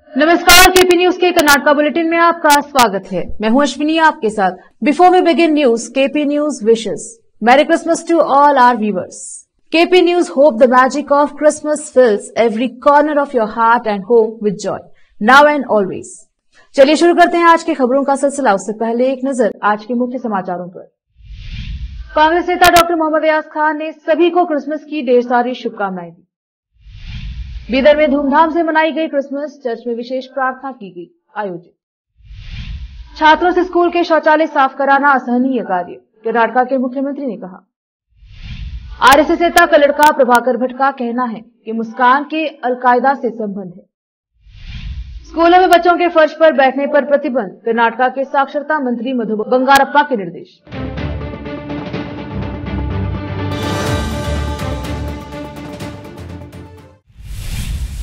नमस्कार, KP news के Karnataka bulletin में आपका स्वागत है। मैं हूं अश्विनी आपके साथ। Before we begin news, KP News wishes merry Christmas to all our viewers. KP News hope the magic of Christmas fills every corner of your heart and home with joy now and always. चलिए शुरू करते हैं आज की खबरों का सिलसिला। उससे पहले एक नजर आज के मुख्य समाचारों पर। कांग्रेस नेता डॉक्टर मोहम्मद अयाज खान ने सभी को क्रिसमस की ढेर सारी शुभकामनाएं दी। बीदर में धूमधाम से मनाई गई क्रिसमस, चर्च में विशेष प्रार्थना की गई आयोजित। छात्रों से स्कूल के शौचालय साफ कराना असहनीय कार्य, कर्नाटका के मुख्यमंत्री ने कहा। आरएसएस नेता कल्लड़का प्रभाकर भट्ट का कहना है कि मुस्कान के अलकायदा से संबंध है। स्कूलों में बच्चों के फर्श पर बैठने पर प्रतिबंध, कर्नाटका के साक्षरता मंत्री मधु बंगारप्पा के निर्देश।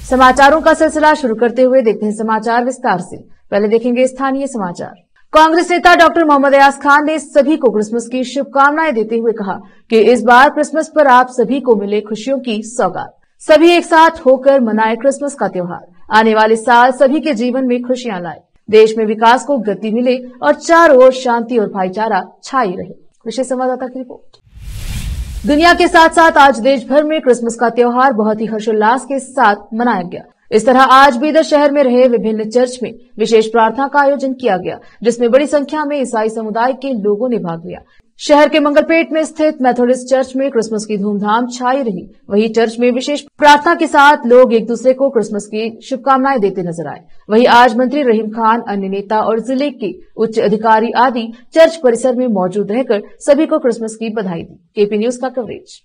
समाचारों का सिलसिला शुरू करते हुए देखते हैं समाचार विस्तार से। पहले देखेंगे स्थानीय समाचार। कांग्रेस नेता डॉक्टर मोहम्मद अयाज खान ने सभी को क्रिसमस की शुभकामनाएं देते हुए कहा कि इस बार क्रिसमस पर आप सभी को मिले खुशियों की सौगात। सभी एक साथ होकर मनाए क्रिसमस का त्योहार। आने वाले साल सभी के जीवन में खुशियां लाए, देश में विकास को गति मिले और चारों ओर शांति और भाईचारा छाई रहे। विशेष संवाददाता की रिपोर्ट। दुनिया के साथ साथ आज देश भर में क्रिसमस का त्योहार बहुत ही हर्षोल्लास के साथ मनाया गया। इस तरह आज बीदर शहर में रहे विभिन्न चर्च में विशेष प्रार्थना का आयोजन किया गया, जिसमें बड़ी संख्या में ईसाई समुदाय के लोगों ने भाग लिया। शहर के मंगलपेट में स्थित मेथोडिस्ट चर्च में क्रिसमस की धूमधाम छाई रही। वहीं चर्च में विशेष प्रार्थना के साथ लोग एक दूसरे को क्रिसमस की शुभकामनाएं देते नजर आए। वहीं आज मंत्री रहीम खान, अन्य नेता और जिले के उच्च अधिकारी आदि चर्च परिसर में मौजूद रहकर सभी को क्रिसमस की बधाई दी। केपी न्यूज का कवरेज।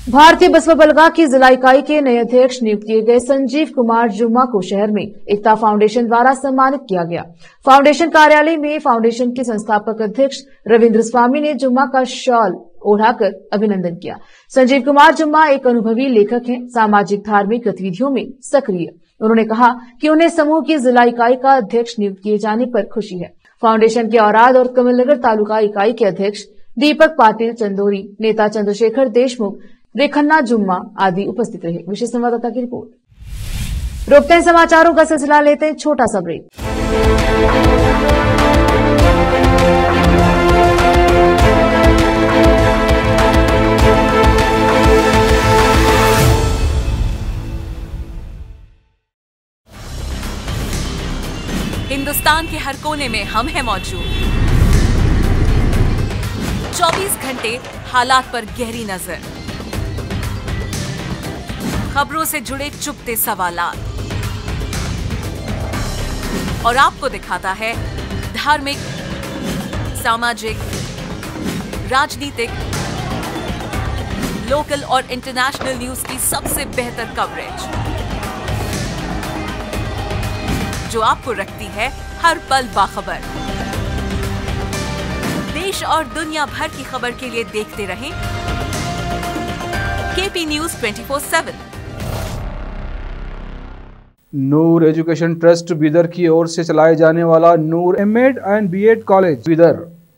भारतीय बसपा बलगा की जिला इकाई के नए अध्यक्ष नियुक्त किए गए संजीव कुमार जुम्मा को शहर में एकता फाउंडेशन द्वारा सम्मानित किया गया। फाउंडेशन कार्यालय में फाउंडेशन के संस्थापक अध्यक्ष रविंद्र स्वामी ने जुम्मा का शॉल ओढ़ाकर अभिनंदन किया। संजीव कुमार जुम्मा एक अनुभवी लेखक हैं, सामाजिक धार्मिक गतिविधियों में सक्रिय। उन्होंने कहा कि उन्हें समूह की जिला इकाई का अध्यक्ष नियुक्त किए जाने पर खुशी है। फाउंडेशन के औराद और कमलनगर तालुका इकाई के अध्यक्ष दीपक पाटिल चंदोरी, नेता चंद्रशेखर देशमुख, रेखन्ना जुम्मा आदि उपस्थित रहे। विशेष संवाददाता की रिपोर्ट। रोकते हैं समाचारों का सिलसिला, लेते हैं छोटा सा ब्रेक। हिंदुस्तान के हर कोने में हम हैं मौजूद। 24 घंटे हालात पर गहरी नजर, खबरों से जुड़े चुपते सवालात और आपको दिखाता है धार्मिक, सामाजिक, राजनीतिक, लोकल और इंटरनेशनल न्यूज की सबसे बेहतर कवरेज, जो आपको रखती है हर पल बाखबर। देश और दुनिया भर की खबर के लिए देखते रहें KP News 24/7। Noor education trust Bidar की ओर से चलाए जाने वाला Noor MEd and BEd college Bidar,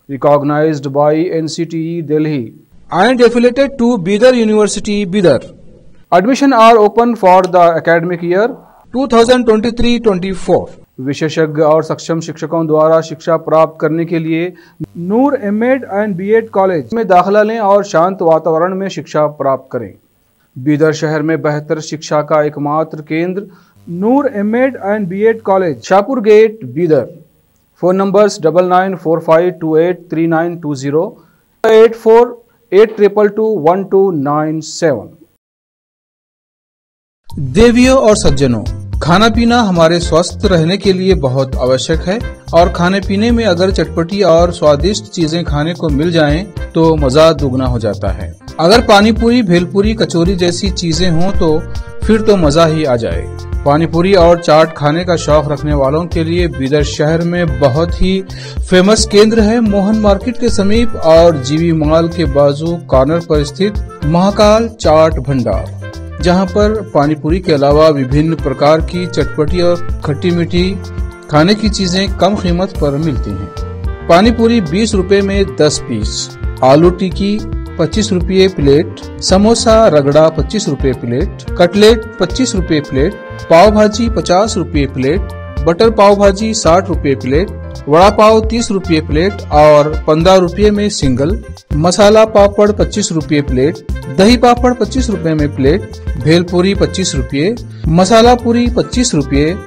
recognised by NCTE Delhi and affiliated to Bidar University, Bidar. Admission are open for the academic year 2023-24. विशेषज्ञ और सक्षम शिक्षकों द्वारा शिक्षा प्राप्त करने के लिए नूर एमएड एंड बीएड कॉलेज में दाखिला लें और शांत वातावरण में शिक्षा प्राप्त करें। बीदर शहर में बेहतर शिक्षा का एकमात्र केंद्र Noor MEd and BEd college, Shahpur gate, Bidar. Phone numbers 9945283920, 8482221297। देवियों और सज्जनों, खाना पीना हमारे स्वस्थ रहने के लिए बहुत आवश्यक है और खाने पीने में अगर चटपटी और स्वादिष्ट चीजें खाने को मिल जाएं तो मजा दुगना हो जाता है। अगर पानी पूरी, भेलपूरी, कचौरी जैसी चीजें हों तो फिर तो मजा ही आ जाए। पानीपुरी और चाट खाने का शौक रखने वालों के लिए बीदर शहर में बहुत ही फेमस केंद्र है मोहन मार्केट के समीप और जीवी मॉल के बाजू कॉर्नर पर स्थित महाकाल चाट भंडार, जहां पर पानीपुरी के अलावा विभिन्न प्रकार की चटपटी और खट्टी मीठी खाने की चीजें कम कीमत पर मिलती हैं। पानीपुरी 20 रुपए में 10 पीस, आलू टिक्की 25 रुपये प्लेट, समोसा रगड़ा 25 रुपये प्लेट, कटलेट 25 रुपये प्लेट, पाव भाजी 50 रुपये प्लेट, बटर पाव भाजी 60 रुपये प्लेट, वड़ा पाव 30 रुपये प्लेट और 15 रुपये में सिंगल, मसाला पापड़ 25 रुपये प्लेट, दही पापड़ 25 रुपये में प्लेट, भेलपूरी 25 रुपये, मसाला पूरी 25 रुपये,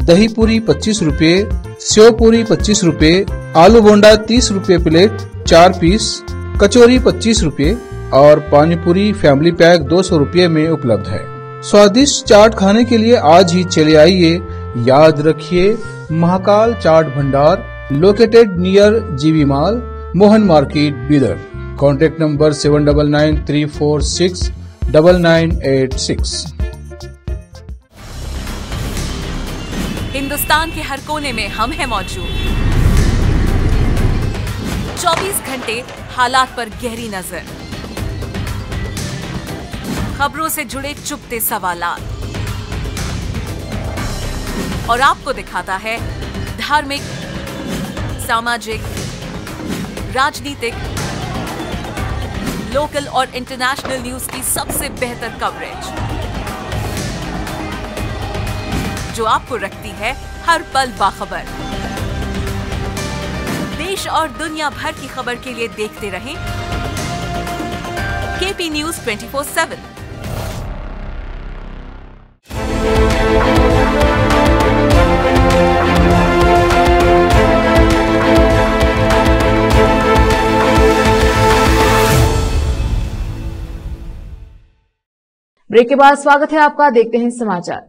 दही पूरी 25 रुपये, सेव पूरी 25 रुपये, आलू बोंडा 30 रुपये प्लेट 4 पीस, कचौरी 25 रुपये और पानी पूरी फैमिली पैक 200 रुपये में उपलब्ध है। स्वादिष्ट चाट खाने के लिए आज ही चले आइए। याद रखिए, महाकाल चाट भंडार लोकेटेड नियर जीवी mall, Mohan market, Bidar. Contact number 7993469986। Hindustan के हर कोने में हम हैं मौजूद। 24 घंटे हालात पर गहरी नजर, खबरों से जुड़े चुपते सवालात और आपको दिखाता है धार्मिक, सामाजिक, राजनीतिक, लोकल और इंटरनेशनल न्यूज की सबसे बेहतर कवरेज, जो आपको रखती है हर पल बाखबर। देश और दुनिया भर की खबर के लिए देखते रहें केपी न्यूज 24/7। ब्रेक के बाद स्वागत है आपका। देखते हैं समाचार।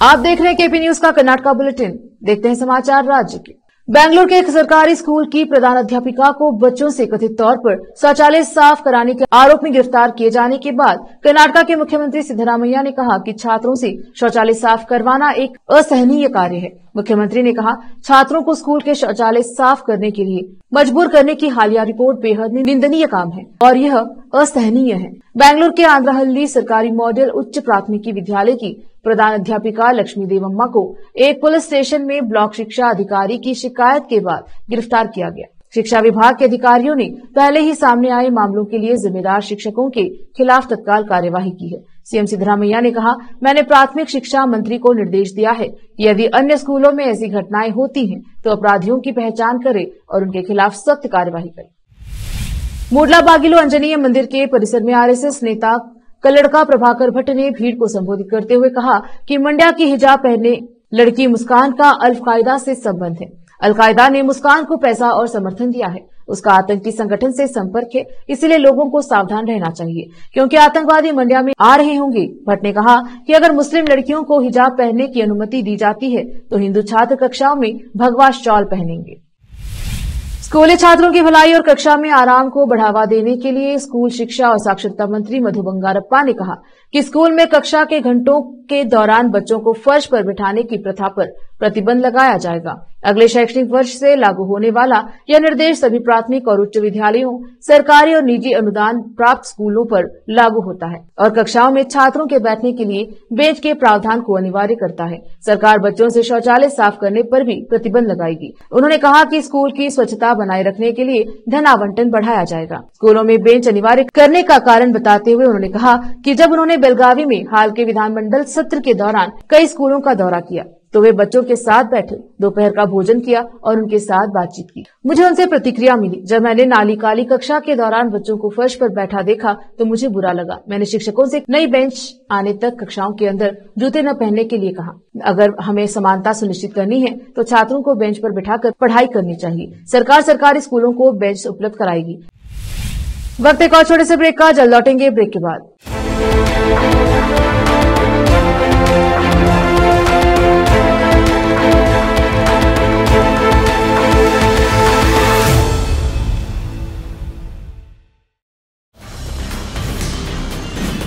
आप देख रहे हैं केपी न्यूज का कर्नाटका बुलेटिन। देखते हैं समाचार राज्य के। बेंगलुरु के एक सरकारी स्कूल की प्रधान अध्यापिका को बच्चों से कथित तौर पर शौचालय साफ कराने के आरोप में गिरफ्तार किए जाने के बाद कर्नाटका के मुख्यमंत्री सिद्धरामैया ने कहा कि छात्रों से शौचालय साफ करवाना एक असहनीय कार्य है। मुख्यमंत्री ने कहा, छात्रों को स्कूल के शौचालय साफ करने के लिए मजबूर करने की हालिया रिपोर्ट बेहद निंदनीय काम है और यह असहनीय है। बेंगलुरु के आंध्रहल्ली सरकारी मॉडल उच्च प्राथमिकी विद्यालय की प्रधान अध्यापिका लक्ष्मी देवम्मा को एक पुलिस स्टेशन में ब्लॉक शिक्षा अधिकारी की शिकायत के बाद गिरफ्तार किया गया। शिक्षा विभाग के अधिकारियों ने पहले ही सामने आए मामलों के लिए जिम्मेदार शिक्षकों के खिलाफ तत्काल कार्यवाही की है। सीएम सिद्धरामैया ने कहा, मैंने प्राथमिक शिक्षा मंत्री को निर्देश दिया है कि यदि अन्य स्कूलों में ऐसी घटनाएं होती हैं तो अपराधियों की पहचान करे और उनके खिलाफ सख्त कार्यवाही करे। मोडला बागिलो अंजनीय मंदिर के परिसर में आरएसएस नेता कल्लड़का प्रभाकर भट्ट ने भीड़ को संबोधित करते हुए कहा कि मंड्या की हिजाब पहने लड़की मुस्कान का अलकायदा से संबंध है। अलकायदा ने मुस्कान को पैसा और समर्थन दिया है। उसका आतंकी संगठन से संपर्क है, इसलिए लोगों को सावधान रहना चाहिए क्योंकि आतंकवादी मंड्या में आ रहे होंगे। भट्ट ने कहा कि अगर मुस्लिम लड़कियों को हिजाब पहनने की अनुमति दी जाती है तो हिंदू छात्र कक्षाओं में भगवा शॉल पहनेंगे। स्कूली छात्रों की भलाई और कक्षा में आराम को बढ़ावा देने के लिए स्कूल शिक्षा और साक्षरता मंत्री मधु बंगारप्पा ने कहा कि स्कूल में कक्षा के घंटों के दौरान बच्चों को फर्श पर बिठाने की प्रथा पर प्रतिबंध लगाया जाएगा। अगले शैक्षणिक वर्ष से लागू होने वाला यह निर्देश सभी प्राथमिक और उच्च विद्यालयों, सरकारी और निजी अनुदान प्राप्त स्कूलों पर लागू होता है और कक्षाओं में छात्रों के बैठने के लिए बेंच के प्रावधान को अनिवार्य करता है। सरकार बच्चों से शौचालय साफ करने पर भी प्रतिबंध लगाएगी। उन्होंने कहा कि स्कूल की स्वच्छता बनाए रखने के लिए धन आवंटन बढ़ाया जाएगा। स्कूलों में बेंच अनिवार्य करने का कारण बताते हुए उन्होंने कहा कि जब उन्होंने बेलगावी में हाल के विधानमंडल सत्र के दौरान कई स्कूलों का दौरा किया तो वे बच्चों के साथ बैठे दोपहर का भोजन किया और उनके साथ बातचीत की। मुझे उनसे प्रतिक्रिया मिली। जब मैंने नाली काली कक्षा के दौरान बच्चों को फर्श पर बैठा देखा तो मुझे बुरा लगा। मैंने शिक्षकों से नई बेंच आने तक कक्षाओं के अंदर जूते न पहनने के लिए कहा। अगर हमें समानता सुनिश्चित करनी है तो छात्रों को बेंच पर बिठाकर पढ़ाई करनी चाहिए। सरकार सरकारी स्कूलों को बेंच उपलब्ध कराएगी। वक्त एक और छोटे से ब्रेक का, जल्द लौटेंगे ब्रेक के बाद।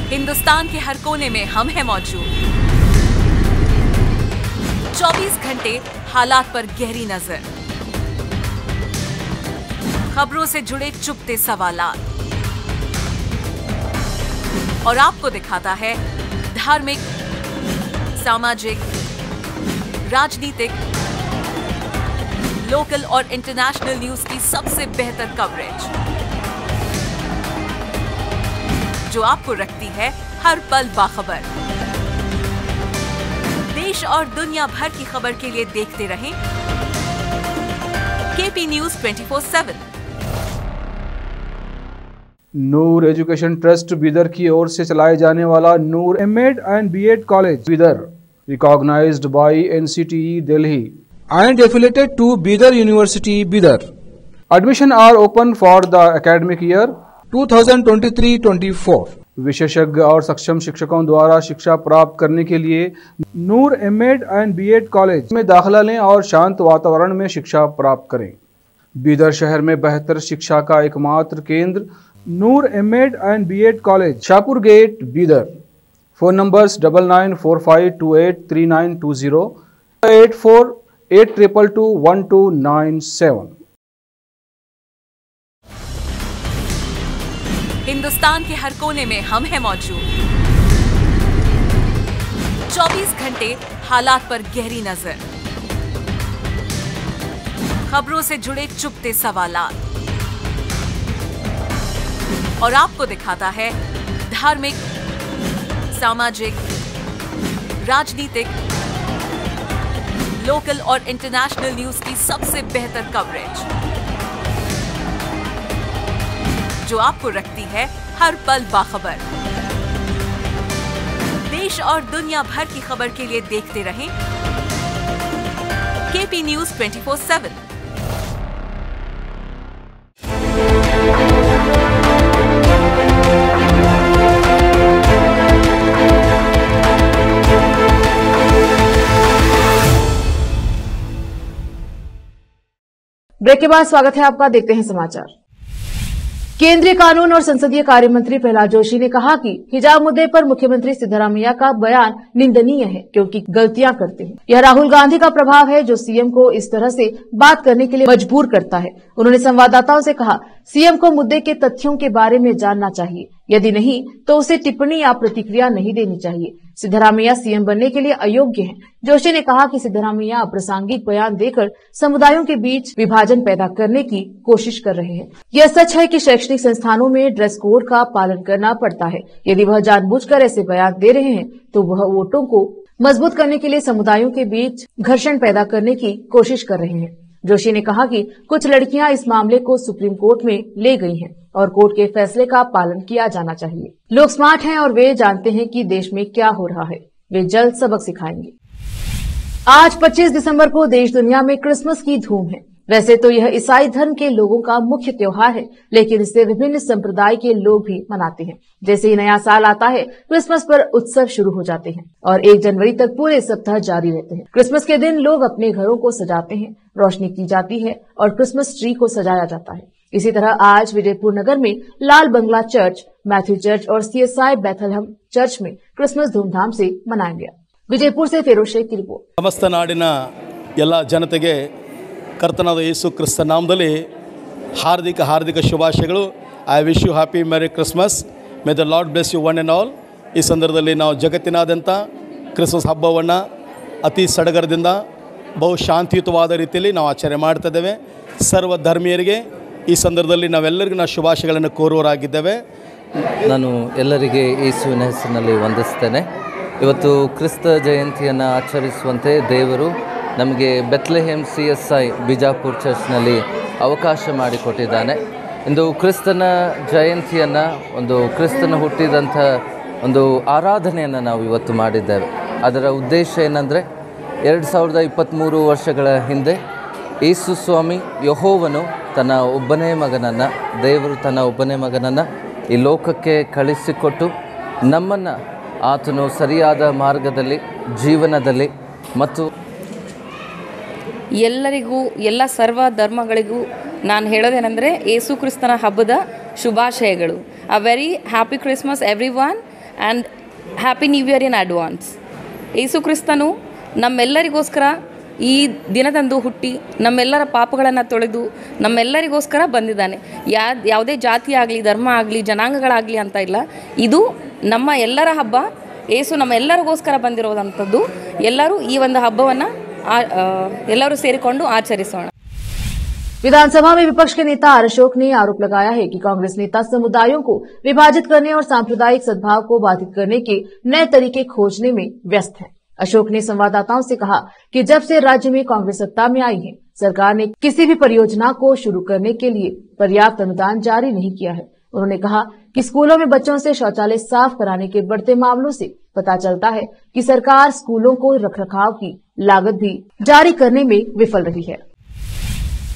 हिंदुस्तान के हर कोने में हम हैं मौजूद। 24 घंटे हालात पर गहरी नजर, खबरों से जुड़े चुपते सवालात और आपको दिखाता है धार्मिक, सामाजिक, राजनीतिक, लोकल और इंटरनेशनल न्यूज की सबसे बेहतर कवरेज, जो आपको रखती है हर पल बाखबर। देश और दुनिया भर की खबर के लिए देखते रहें KP News 24/7। Noor education trust Bidar की ओर से चलाए जाने वाला Noor MEd and BEd college Bidar, recognised by NCTE Delhi and affiliated to Bidar University, Bidar. Admission are open for the academic year 2023-24. विशेषज्ञ और सक्षम शिक्षकों द्वारा शिक्षा प्राप्त करने के लिए नूर एमएड एंड बीएड कॉलेज में दाखिला लें और शांत वातावरण में शिक्षा प्राप्त करें। बीदर शहर में बेहतर शिक्षा का एकमात्र केंद्र Noor MEd and BEd college, Shahpur gate, Bidar. Phone numbers 9945283920, 8482221297। Hindustan के हर कोने में हम हैं मौजूद। 24 घंटे हालात पर गहरी नजर, खबरों से जुड़े चुपते सवालात, और आपको दिखाता है धार्मिक, सामाजिक, राजनीतिक, लोकल और इंटरनेशनल न्यूज की सबसे बेहतर कवरेज, जो आपको रखती है हर पल बाखबर। देश और दुनिया भर की खबर के लिए देखते रहें केपी न्यूज 24/7। ब्रेक के बाद स्वागत है आपका, देखते हैं समाचार। केंद्रीय कानून और संसदीय कार्य मंत्री प्रहलाद जोशी ने कहा कि हिजाब मुद्दे पर मुख्यमंत्री सिद्धरामैया का बयान निंदनीय है, क्योंकि गलतियां करते हैं। यह राहुल गांधी का प्रभाव है जो सीएम को इस तरह से बात करने के लिए मजबूर करता है। उन्होंने संवाददाताओं से कहा, सीएम को मुद्दे के तथ्यों के बारे में जानना चाहिए, यदि नहीं तो उसे टिप्पणी या प्रतिक्रिया नहीं देनी चाहिए। सिद्धरामैया सीएम बनने के लिए अयोग्य हैं। जोशी ने कहा कि सिद्धरामैया अप्रासंगिक बयान देकर समुदायों के बीच विभाजन पैदा करने की कोशिश कर रहे हैं। यह सच है कि शैक्षणिक संस्थानों में ड्रेस कोड का पालन करना पड़ता है। यदि वह जानबूझकर ऐसे बयान दे रहे हैं तो वह वोटों को मजबूत करने के लिए समुदायों के बीच घर्षण पैदा करने की कोशिश कर रहे हैं। जोशी ने कहा कि कुछ लड़कियां इस मामले को सुप्रीम कोर्ट में ले गई हैं और कोर्ट के फैसले का पालन किया जाना चाहिए। लोग स्मार्ट हैं और वे जानते हैं कि देश में क्या हो रहा है। वे जल्द सबक सिखाएंगे। आज 25 दिसंबर को देश दुनिया में क्रिसमस की धूम है। वैसे तो यह ईसाई धर्म के लोगों का मुख्य त्योहार है, लेकिन इसे विभिन्न संप्रदाय के लोग भी मनाते हैं। जैसे ही नया साल आता है, क्रिसमस पर उत्सव शुरू हो जाते हैं और 1 जनवरी तक पूरे सप्ताह जारी रहते हैं। क्रिसमस के दिन लोग अपने घरों को सजाते हैं, रोशनी की जाती है और क्रिसमस ट्री को सजाया जाता है। इसी तरह आज विजयपुर नगर में Lal Bangla church, Matthew church और सीएसआई बेथलहम चर्च में क्रिसमस धूमधाम से मनाया गया। विजयपुर से फिरोज शेख की रिपोर्ट। ಸಮಸ್ತ ನಾಡಿನ ಎಲ್ಲ ಜನತೆಗೆ ಕರ್ತನಾದ ಯೇಸು ಕ್ರಿಸ್ತ ನಾಮದಲ್ಲಿ ಹಾರ್ದಿಕ ಶುಭಾಶಯಗಳು. I wish you happy merry Christmas. May the Lord bless you one and all. ಈ ಸಂದರ್ಭದಲ್ಲಿ ನಾವು ಜಗತ್ತಿನಾದ್ಯಂತ ಕ್ರಿಸ್ಮಸ್ ಹಬ್ಬವನ್ನು ಅತಿ ಸಡಗರದಿಂದ ಬಹು ಶಾಂತಿಯುತವಾದ ರೀತಿಯಲ್ಲಿ ನಾವು ಆಚರಣೆ ಮಾಡ್ತಾ ಇದ್ದೇವೆ. ಸರ್ವ ಧರ್ಮೀಯರಿಗೆ ಈ ಸಂದರ್ಭದಲ್ಲಿ ನಾವೆಲ್ಲರಿಗೂ ನಾವು ಶುಭಾಶಯಗಳನ್ನು ಕೋರುವರಾಗಿದ್ದೇವೆ. ನಾನು ಎಲ್ಲರಿಗೆ ಯೇಸುವಿನ ಹೆಸರಿನಲ್ಲಿ ವಂದಿಸ್ತೇನೆ. ಇವತ್ತು ಕ್ರಿಸ್ತ ಜಯಂತಿಯನ್ನು ಆಚರಿಸುವಂತೆ ದೇವರು ನಮಗೆ ಬೆತ್ಲೆಹೇಮ್ CSI ಬಿಜಾಪುರ ಚರ್ಚ್ನಲ್ಲಿ ಅವಕಾಶ ಮಾಡಿಕೊಟ್ಟಿದ್ದಾನೆ. ಇಂದು ಕ್ರಿಸ್ತನ ಜಯಂತಿಯನ್ನು, ಒಂದು ಕ್ರಿಸ್ತನ ಹುಟ್ಟಿದಂಥ ಒಂದು ಆರಾಧನೆಯನ್ನು ನಾವು ಇವತ್ತು ಮಾಡಿದ್ದೇವೆ. ಅದರ ಉದ್ದೇಶ ಏನಂದರೆ 2023 ವರ್ಷಗಳ ಹಿಂದೆ ಯೇಸು ಸ್ವಾಮಿ ಯೆಹೋವನು ತನ್ನ ಒಬ್ಬನೇ ಮಗನನ್ನು, ದೇವರು ತನ್ನ ಒಬ್ಬನೇ ಮಗನನ್ನು ಈ ಲೋಕಕ್ಕೆ ಕಳಿಸಿಕೊಟ್ಟು ನಮ್ಮನ್ನು ಆತನು ಸರಿಯಾದ ಮಾರ್ಗದಲ್ಲಿ, ಜೀವನದಲ್ಲಿ ಮತ್ತು ಎಲ್ಲರಿಗೂ, ಎಲ್ಲ ಸರ್ವ ಧರ್ಮಗಳಿಗೂ ನಾನು ಹೇಳೋದೇನೆಂದರೆ ಯೇಸು ಕ್ರಿಸ್ತನ ಹಬ್ಬದ ಶುಭಾಶಯಗಳು. A very happy Christmas everyone and happy new year in advance. Yesu ಕ್ರಿಸ್ತನು ನಮ್ಮೆಲ್ಲರಿಗೋಸ್ಕರ ಈ ದಿನದಂದು ಹುಟ್ಟಿ ನಮ್ಮೆಲ್ಲರ ಪಾಪಗಳನ್ನು ತೊಳೆದು ನಮ್ಮೆಲ್ಲರಿಗೋಸ್ಕರ ಬಂದಿದ್ದಾನೆ. ಯಾವುದೇ ಜಾತಿ ಆಗಲಿ, ಧರ್ಮ ಆಗಲಿ, ಜನಾಂಗಗಳಾಗಲಿ ಅಂತ ಇಲ್ಲ. ಇದು ನಮ್ಮ ಎಲ್ಲರ ಹಬ್ಬ. ಯೇಸು ನಮ್ಮೆಲ್ಲರಿಗೋಸ್ಕರ ಬಂದಿರೋದಂಥದ್ದು. ಎಲ್ಲರೂ ಈ ಒಂದು ಹಬ್ಬವನ್ನು ಎಲ್ಲರೂ ಸೇರಿಕೊಂಡು ಆಚರಿಸೋಣ. विधानसभा में विपक्ष के नेता आर अशोक ने आरोप लगाया है कि कांग्रेस नेता समुदायों को विभाजित करने और सांप्रदायिक सद्भाव को बाधित करने के नए तरीके खोजने में व्यस्त है। अशोक ने संवाददाताओं से कहा कि जब से राज्य में कांग्रेस सत्ता में आई है, सरकार ने किसी भी परियोजना को शुरू करने के लिए पर्याप्त अनुदान जारी नहीं किया है। उन्होंने कहा कि स्कूलों में बच्चों से शौचालय साफ कराने के बढ़ते मामलों से पता चलता है कि सरकार स्कूलों को रखरखाव की लागत भी जारी करने में विफल रही है।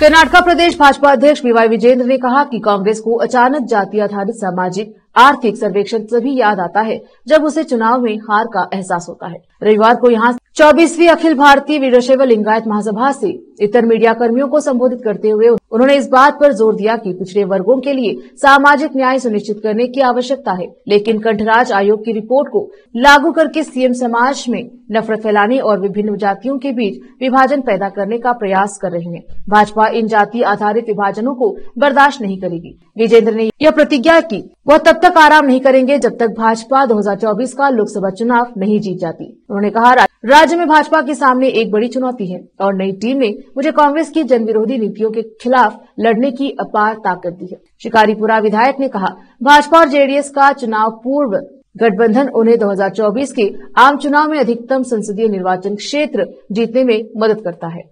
कर्नाटका प्रदेश भाजपा अध्यक्ष बीवाई विजेंद्र ने कहा कि कांग्रेस को अचानक जाति आधारित सामाजिक आर्थिक सर्वेक्षण तभी याद आता है जब उसे चुनाव में हार का एहसास होता है। रविवार को यहां 24वीं अखिल भारतीय वीरशैव लिंगायत महासभा से इतर मीडिया कर्मियों को संबोधित करते हुए उन्होंने इस बात पर जोर दिया कि पिछड़े वर्गों के लिए सामाजिक न्याय सुनिश्चित करने की आवश्यकता है, लेकिन कंठराज आयोग की रिपोर्ट को लागू करके सीएम समाज में नफरत फैलाने और विभिन्न जातियों के बीच विभाजन पैदा करने का प्रयास कर रहे हैं। भाजपा इन जाति आधारित विभाजनों को बर्दाश्त नहीं करेगी। विजेंद्र ने यह प्रतिज्ञा की वह तब तक आराम नहीं करेंगे जब तक भाजपा 2024 का लोकसभा चुनाव नहीं जीत जाती। उन्होंने कहा राज्य में भाजपा के सामने एक बड़ी चुनौती है और नई टीम ने मुझे कांग्रेस की जनविरोधी नीतियों के खिलाफ लड़ने की अपार ताकत दी है। शिकारीपुरा विधायक ने कहा भाजपा और जेडीएस का चुनाव पूर्व गठबंधन उन्हें 2024 के आम चुनाव में अधिकतम संसदीय निर्वाचन क्षेत्र जीतने में मदद करता है।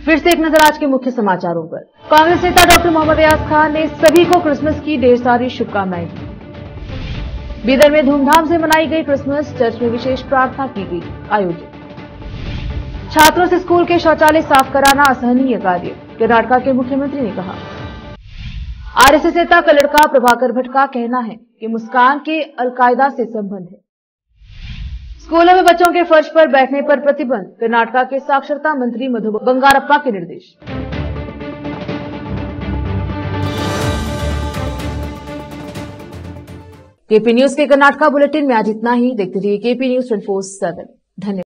फिर से एक नजर आज के मुख्य समाचारों पर। कांग्रेस नेता डॉक्टर मोहम्मद अयाज खान ने सभी को क्रिसमस की ढेर सारी शुभकामनाएं दी। बीदर में धूमधाम से मनाई गई क्रिसमस, चर्च में विशेष प्रार्थना की गई आयोजित। छात्रों से स्कूल के शौचालय साफ कराना असहनीय कार्य, कर्नाटका के मुख्यमंत्री ने कहा। आरएसएस नेता का लड़का प्रभाकर भट्ट का कहना है कि मुस्कान के अलकायदा से संबंध है। स्कूलों में बच्चों के फर्श पर बैठने पर प्रतिबंध, कर्नाटका के साक्षरता मंत्री मधु बंगारप्पा के निर्देश। केपी न्यूज के कर्नाटका बुलेटिन में आज इतना ही। देखते रहिए केपी न्यूज 24/7। धन्यवाद।